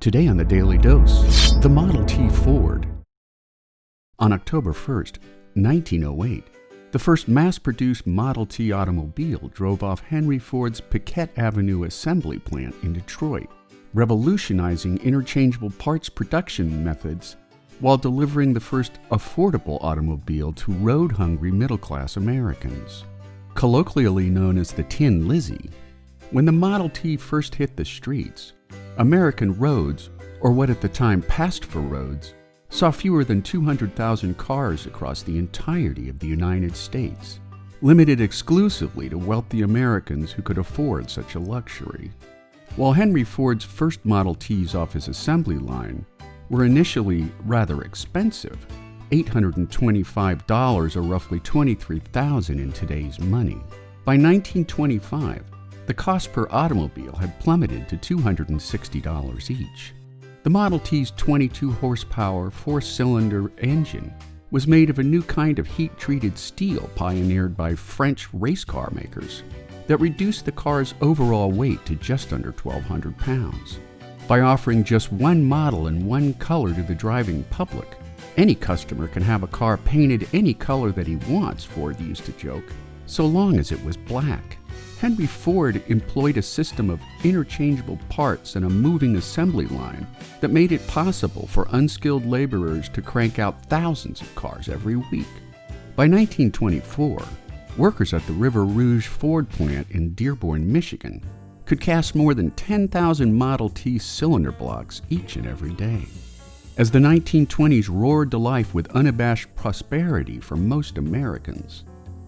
Today on the Daily Dose, the Model T Ford. On October 1st, 1908, the first mass-produced Model T automobile drove off Henry Ford's Piquette Avenue assembly plant in Detroit, revolutionizing interchangeable parts production methods while delivering the first affordable automobile to road-hungry middle-class Americans. Colloquially known as the Tin Lizzie, when the Model T first hit the streets, American roads, or what at the time passed for roads, saw fewer than 200,000 cars across the entirety of the United States, limited exclusively to wealthy Americans who could afford such a luxury. While Henry Ford's first Model Ts off his assembly line were initially rather expensive, $825 or roughly $23,000 in today's money, by 1925, the cost per automobile had plummeted to $260 each. The Model T's 22-horsepower, four-cylinder engine was made of a new kind of heat-treated steel pioneered by French race car makers that reduced the car's overall weight to just under 1,200 pounds. By offering just one model and one color to the driving public, any customer can have a car painted any color that he wants, Ford used to joke, so long as it was black. Henry Ford employed a system of interchangeable parts and a moving assembly line that made it possible for unskilled laborers to crank out thousands of cars every week. By 1924, workers at the River Rouge Ford plant in Dearborn, Michigan, could cast more than 10,000 Model T cylinder blocks each and every day. As the 1920s roared to life with unabashed prosperity for most Americans,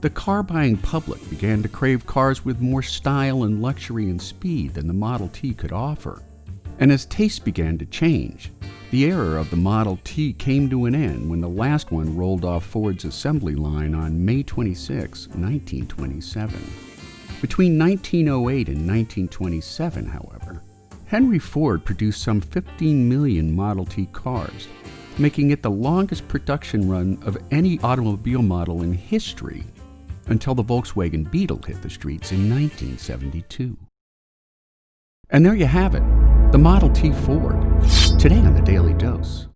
the car-buying public began to crave cars with more style and luxury and speed than the Model T could offer. And as tastes began to change, the era of the Model T came to an end when the last one rolled off Ford's assembly line on May 26, 1927. Between 1908 and 1927, however, Henry Ford produced some 15 million Model T cars, making it the longest production run of any automobile model in history, until the Volkswagen Beetle hit the streets in 1972. And there you have it, the Model T Ford, today on the Daily Dose.